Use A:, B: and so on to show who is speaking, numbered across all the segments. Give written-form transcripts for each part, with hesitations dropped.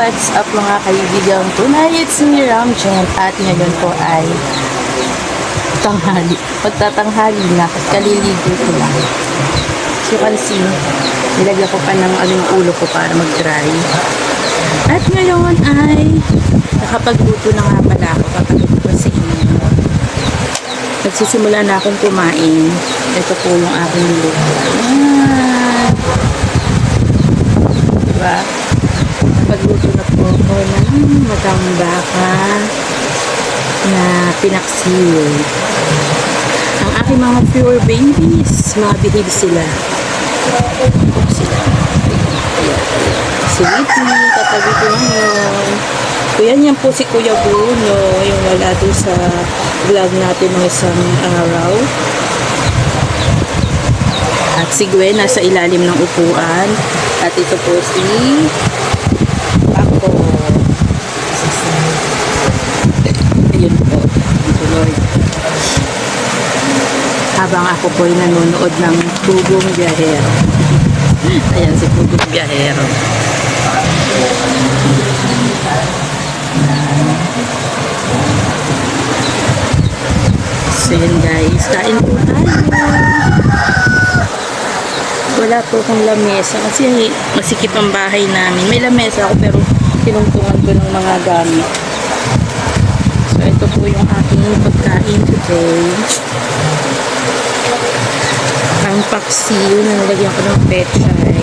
A: what's up mga kaibigan? Tonight, it's me Ramjen at ngayon po ay tanghali. Pagtatanghali na at kaliligo ko lang. So, you can see, nilagyan ko pa ng yung ulo ko para mag-dry. At ngayon ay nakapagluto na nga pala ako. Papagluto ko sa inyo. Nagsisimula na akong kumain. Ito po yung aking luto. Diba? Pagluto na po ako ng matambaka na pinaksil. Ang aking mga pure babies, mga behave sila. Si Whitney, katabi ko ngayon. Kuya niyan po si Kuya Bruno, yung wala doon sa vlog natin ng isang araw. At si Gwen nasa ilalim ng upuan. At ito po si ako. Ayun po. Ito Lord. Habang ako po ay nanonood ng Pugong Biyahero. Ayan si Pugong Biyahero. So yun guys, kain po tayo. Wala po akong lamesa kasi masikip ang bahay namin. May lamesa ako pero tinungtungan ko ng mga gamit. So ito po yung aking pagkain today. Ang paksiw na nilagyan ko ng pechay.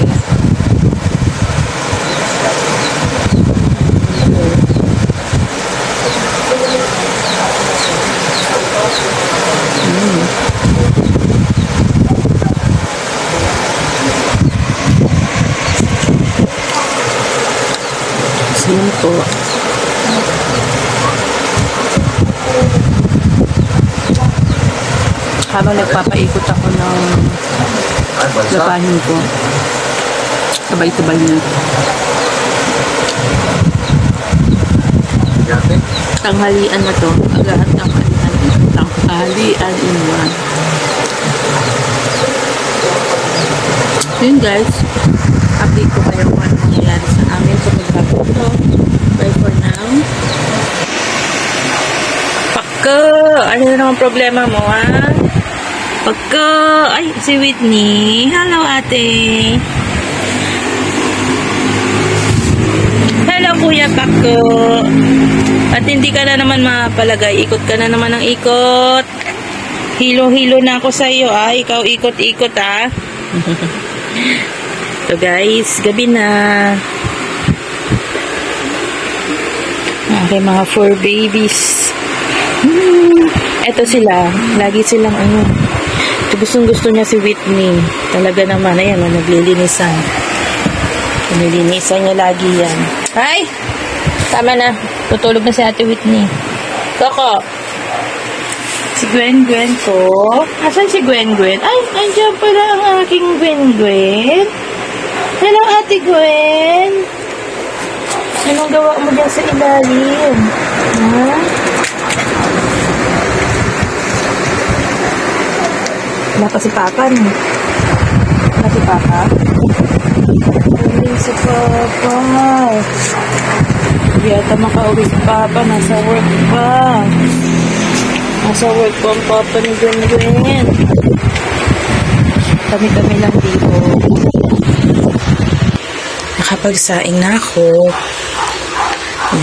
A: Yun po. Habang nagpapaikot ako ng lapahin ko, sabay-sabay na. Tanghalian na to. Lahat tanghalian in one. Yun guys, update ko kayo kung ano mangyayari sa amin sa pagkakuto. Bye for now. Pagka! Ano na naman problema mo, ha? Pagka! Ay, si Whitney. Hello, ate. Hello, Kuya Pagka. At hindi ka na naman mapalagay. Ikot ka na naman ng ikot. Hilo-hilo na ako sa iyo, ah. Ikaw ikot-ikot, ah. So guys, gabi na. Okay, mga 4 babies. Eto sila. Lagi silang ano. Gustong-gusto niya si Whitney. Talaga naman. Ayan, naglilinisan. Naglilinisan niya lagi yan. Ay! Tama na. Tutulog na si Ate Whitney. Koko. Si Gwen ko. Asan si Gwen? Ay, nandiyan pala ang aking Gwen. Hello, Ate Gwen. Anong gawa mo dyan sa ilalim? Ha? Wala pa si Papa, no? Wala si Papa? Wala si Papa. Hindi ata makauwi si Papa. Nasa work pa. Nasa work pa ang Papa ni Gwen. Kami-kami lang dito. Nakapagsaing na ako.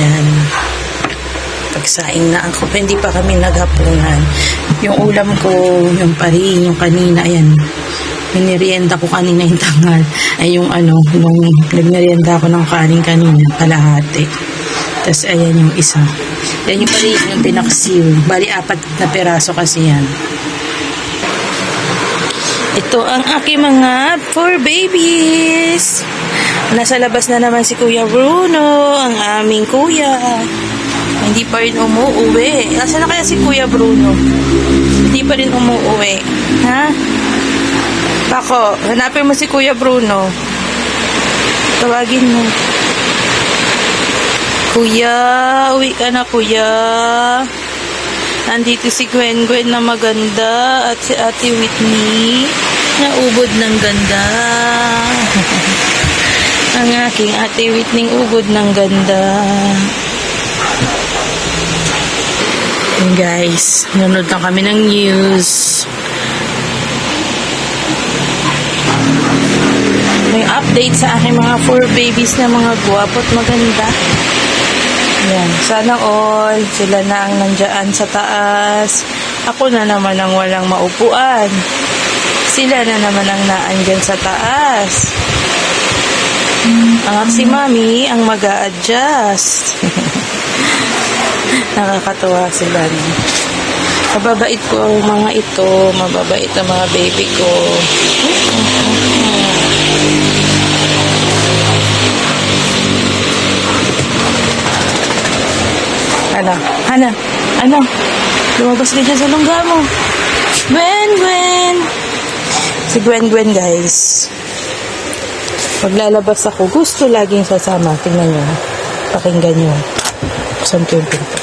A: Yan. Pagsaing na ako. Hindi pa kami naghapunan. Yung ulam ko, yung parin, yung kanina, ayan. Minirienda ko kanina yung tangal. Ay yung ano, nung nagmerienda ako ng kanin kanina, kalahati. Tapos ayan yung isa. Yan yung parin, yung pinaksiw. Bali, 4 na peraso kasi yan. Ito ang aking mga 4 babies. Nasa labas na naman si Kuya Bruno, ang aming kuya. Hindi pa rin umuuwi. Nasaan na kaya si Kuya Bruno? Hindi pa rin umuuwi. Ha? Bako, hanapin mo si Kuya Bruno. Tawagin mo. Kuya, uwi ka na kuya. Nandito si Gwen na maganda at si Ate Whitney na ubod ng ganda. Ang aking Ate Whitney ugod ng ganda. Yun guys, nanonood lang kami ng news. May update sa aking mga 4 babies na mga guwapo at maganda. Yan, sana all sila na ang nandiyan sa taas. Ako na naman ang walang maupuan. Sila na naman ang naandyan sa taas. Ang si Mami ang mag-a-adjust. Nakakatuwa sila. Mababait ko ang mga ito. Mababait ang mga baby ko. Ano? Lumabas ka dyan sa lungga mo. Gwen! Si Gwen guys. Paglalabas ako, gusto laging sasama. Tingnan nyo. Pakinggan nyo. Buksan ko yung pinto.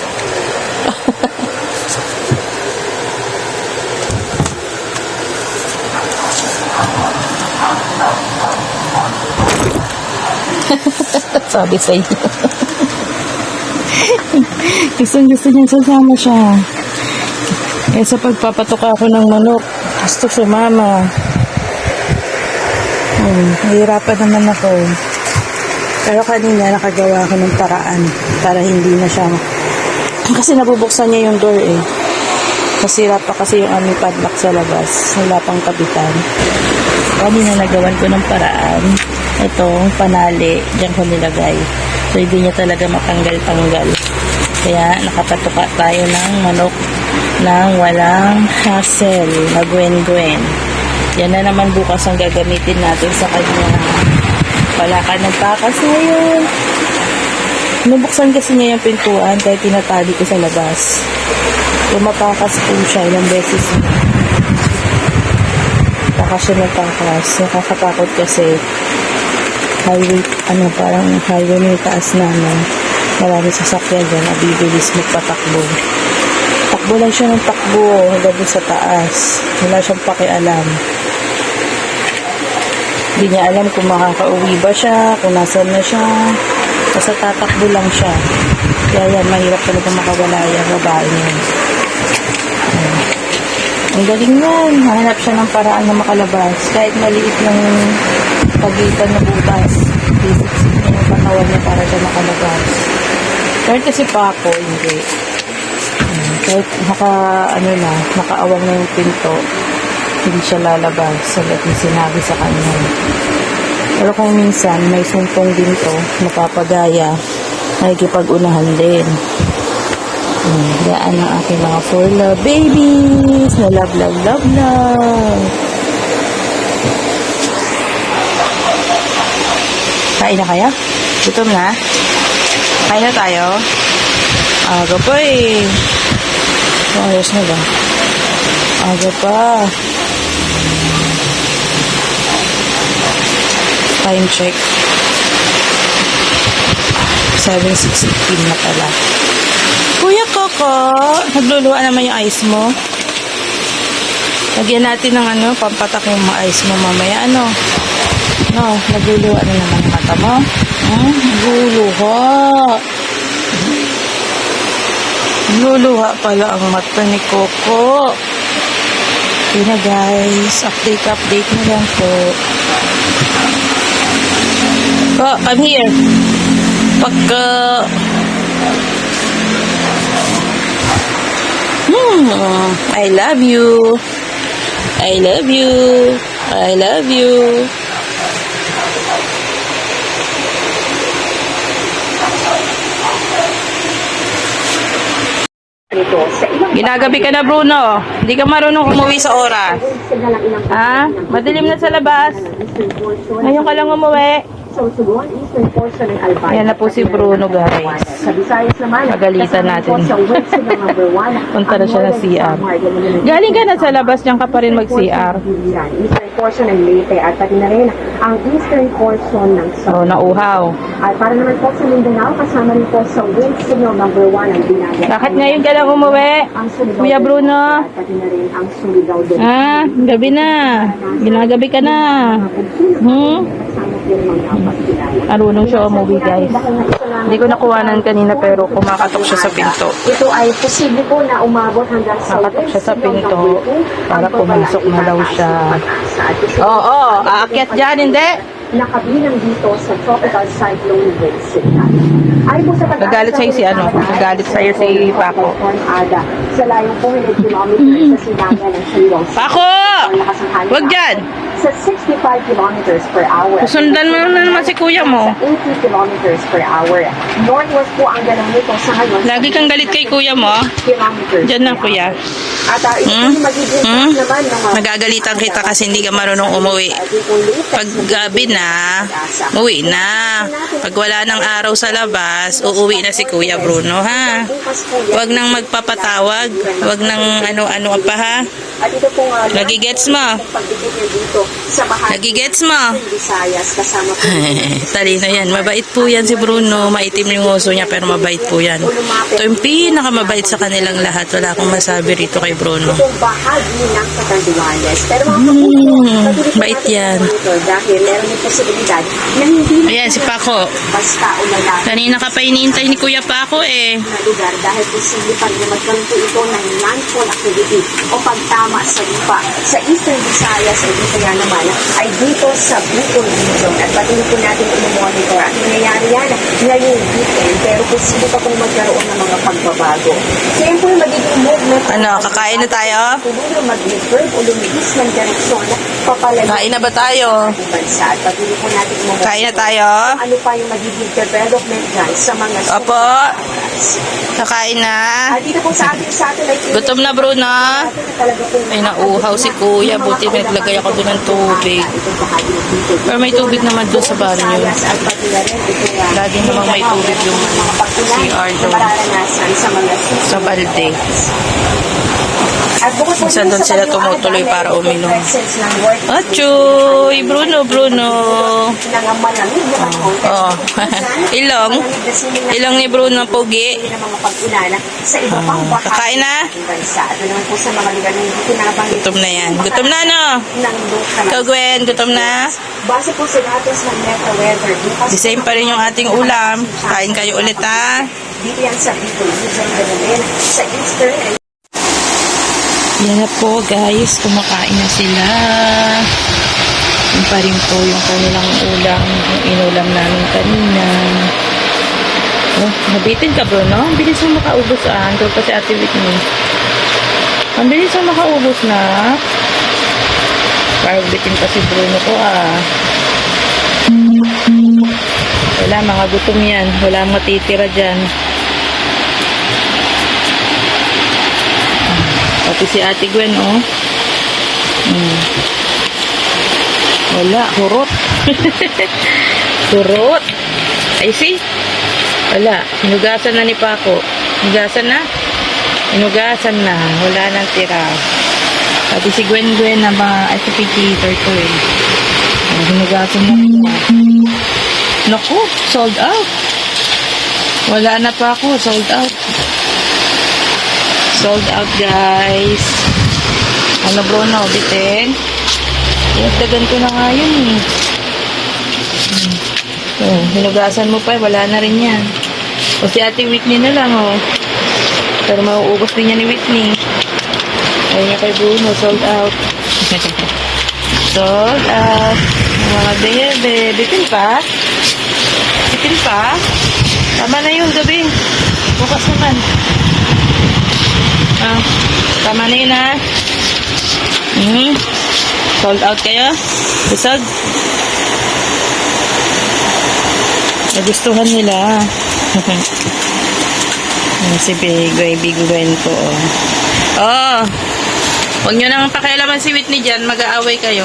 A: Sabi sa inyo. Gusto niya sasama siya. Eh sa pagpapatok ako ng manok, gusto sumama. Nahihirapan naman ako. Pero kanina nakagawa ako ng paraan para hindi na siya. Kasi nabubuksan niya yung door eh. Masira pa kasi yung aming padlock sa labas. Wala pang kapitan. Kanina nagawan ko ng paraan. Itong panali, diyan ko nilagay. So hindi niya talaga matanggal-tanggal. Kaya nakapatuka tayo ng manok ng walang hassle na gwen-gwen. Yan na naman bukas ang gagamitin natin sa kanya. Wala ka ng takas ngayon. Nabuksan kasi niya yung pintuan kahit tinatali ko sa labas. Lumapakas po siya ilang beses. Takas siya nagtakas. Nakakatakot kasi highway, parang highway may taas namin. Marami sasakyan dyan, nabibilis magpatakbo. Takbo lang siya ng takbo hanggang sa taas. Wala siyang pakialam. Hindi niya alam kung makakauwi ba siya, kung nasan na siya. Basta tatakbo lang siya. Kaya yan, mahirap talaga makawala yung babae niya. Ang galing yan. Hanap siya ng paraan na makalabas. Kahit maliit ng pagitan na butas. Basic niya yung katawan niya para siya makalabas. Kahit kasi pa ako, hindi. Kahit nakaawang na yung pinto, hindi siya lalabas sa lahat ng sinabi sa kanya. Pero kung minsan may sumpong din to, napapagaya, nakikipag-unahan din. Yan ang aking mga 4 love babies na love. Kain na kaya? Gutom na? Kain na tayo? Aga pa eh. Ayos na ba? Aga pa. Time check. 7:16 na pala. Kuya Coco, nagluluwa naman yung ice mo. Lagyan natin ng pampatak yung mga ice mo mamaya. Nagluluwa na naman yung mata mo. Nagluluha. Nagluluha pala ang mata ni Coco. Yun na guys, update na lang po. Oh, I'm here. I love you. I love you. I love you. Ginagabi ka na, Bruno. Hindi ka marunong umuwi sa oras. Ha? Madilim na sa labas. Ngayon ka lang umuwi. Ayan na po si Bruno, guys. Pagalitan natin. Punta na siya ng CR. Galing ka na sa labas, diyan ka pa rin mag-CR.
B: Eastern portion ng Leyte at pati na rin ang eastern portion ng South.
A: Nauhaw.
B: At para naman po sa Mindanao, kasama rin po sa wind signal number 1 ang Dinagat.
A: Bakit ngayon ka lang umuwi? Kuya Bruno?
B: At pati na rin ang Surigao din.
A: Gabi na. Ginagabi ka na.
B: Kasama yung mga pagkilala.
A: Marunong siya umuwi, guys. Hindi ko nakuhanan kanina pero kumakatok siya sa pinto.
B: Ito ay posible po na umabot hanggang sa
A: Nakatok siya sa pinto para pumasok na daw siya. Oo, aakyat dyan, hindi?
B: Nakabilang dito sa tropical cyclone Wilson. Ay po sa
A: Nagalit sa'yo si ano? Nagalit sa'yo si Paco.
B: Ada, sa layong 400 kilometers sa sinanga ng Shirong.
A: Paco! Wag dyan!
B: Sa 65 kilometers per hour.
A: Susundan mo na naman si kuya mo.
B: Sa 80 kilometers per hour. Northwest po ang galaw nito sa ngayon.
A: Lagi kang galit kay kuya mo.
B: Kilometers
A: Diyan na
B: per
A: kuya.
B: hour. At ito yung magiging naman ng mga
A: Nagagalitan kita kasi hindi ka marunong umuwi. Pag gabi na, uwi na. Pag wala ng araw sa labas, uuwi na si Kuya Bruno, ha? Huwag nang magpapatawag. Huwag nang ano-ano pa, ha?
B: At ito po nga
A: Nagigets mo?
B: pagdikit niyo dito sa bahagi
A: Nagigets mo?
B: ng Visayas kasama po
A: Talino yan. Mabait po yan si Bruno. Maitim yung uso niya pero mabait po yan. Ito yung pinakamabait sa kanilang lahat. Wala akong masabi rito kay Bruno.
B: itong bahagi ng Catanduanes. Pero mga
A: Bait yan.
B: dahil meron din posibilidad na hindi
A: Ayan, si Paco.
B: basta ulan
A: Kanina ka pa iniintay ni Kuya Paco eh.
B: na lugar dahil posible pa rin magkaroon po ito ng landfall activity o pagtama sa lupa. Sa Eastern Visayas ay dito nga naman ay dito sa Bicol region at patuloy po natin i-monitor at nangyayari yan ngayong weekend pero posible pa pong magkaroon ng mga pagbabago. Kaya po yung magiging movement
A: Ano, kakain na tayo?
B: tulungan mag-reverb o lumigis ng direksyon papalayo
A: Kain na ba tayo?
B: ng bansa at patuloy po natin i-monitor
A: Kain na tayo?
B: ano pa yung magiging development dyan sa mga
A: Opo. Kakain na?
B: At dito po sa ating satellite
A: Gutom na Bruno? Ay, nauuhaw si Kuya. Buti naglagay ako doon ng tubig. Pero may tubig naman doon sa banyo. Lagi namang may tubig yung CR doon. Sa balde. Minsan doon sila tumutuloy para uminom. Achoy! Bruno, Bruno! Oh. Ilong. Ilong ni Bruno Pogi. Kakain na? Gutom na yan. Gutom na, no? Ikaw, Gwen, gutom na?
B: Base po sa datos ng Metro Weather,
A: The same pa rin yung ating ulam. Kain kayo ulit, ha?
B: dito yan sa Bicol, Luzon, Manila, sa Eastern and
A: Yan na po, guys. Kumakain na sila. Yung pa rin po yung kanilang ulam. Yung inulam namin kanina. Oh, nabitin ka, Bruno? Ang bilis mo makaubos, ah. Andun pa si Ate Whitney. Ang bilis mo makaubos na. Parang bitin pa si Bruno ko, ah. Wala, mga gutom yan. Wala matitira dyan. Pati si Ate Gwen, oh. Wala, hurot. Hurot. Ay, see? Wala. Hinugasan na ni Paco. Hinugasan na? Hinugasan na. Wala nang tira. Pati si Gwen na ba? Ay, si Peter ko eh. Hinugasan na. Naku, sold out. Wala na pa ako, sold out. Sold out, guys. Ano, Bruno? Bitin? Dagan ko na nga yun, eh. Oh, hinugasan mo pa, wala na rin yan. O si Ate Whitney na lang, oh. Pero mauubos din yan ni Whitney. Ayun nga kay Bruno, sold out. Sold out. Mga bebe, bitin pa? Bitin pa? Tama na yung gabi. Bukas naman. Ah, tama na yun, ha? Sold out kayo? Busog? Nagustuhan nila. Si Baby Gwen ko, oh. Oh! Huwag nyo nang pakialaman si Whitney dyan. Mag-aaway kayo.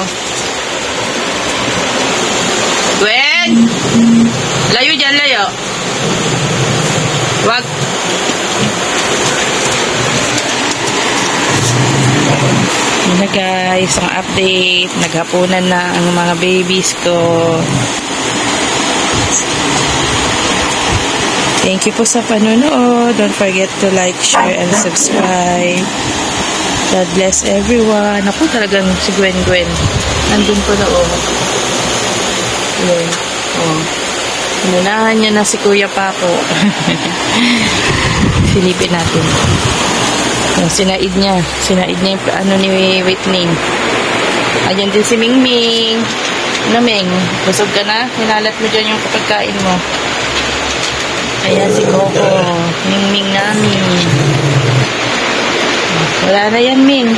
A: Gwen! Layo dyan, layo. Wag. Yun na, guys, ang update. Naghapunan na ang mga babies ko. Thank you po sa panonood. Don't forget to like, share, and subscribe. God bless everyone. Ako talagang si Gwen. Nandun po na, oh. Yun. Oh. Inunahan niya na si Kuya Paco. Silipin natin. Yung sinaid niya. Sinaid niya yung ano ni Whitney. Ayan din si Mingming. Ano, Ming? Busog ka na? Hinalat mo dyan yung kapagkain mo. Ayan si Coco. Mingming namin. Wala na yan, Ming.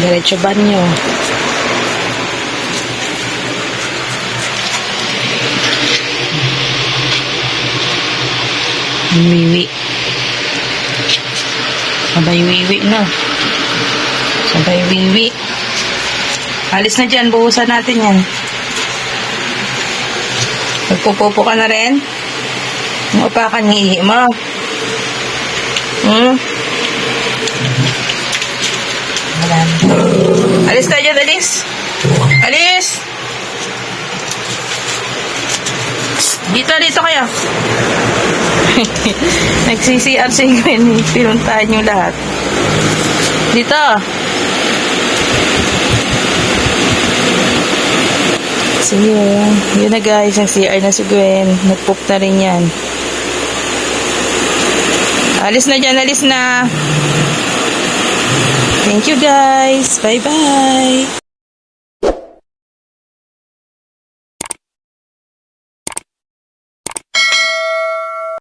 A: Diretso banyo. Wiwi. Sabay wiwi na. Sabay wiwi. Alis na dyan. Buhusan natin yan. Magpupopo ka na rin? Upakan ng ihi mo. Wala na. Alis na dyan, alis. Alis! Dito kayo. Nagsisi-CR si Gwen. Pinuntahan nyo lahat. Dito. So yun na guys, ang CR na si Gwen. Nagpoop na rin yan. Alis na dyan, alis na. Thank you guys. Bye-bye.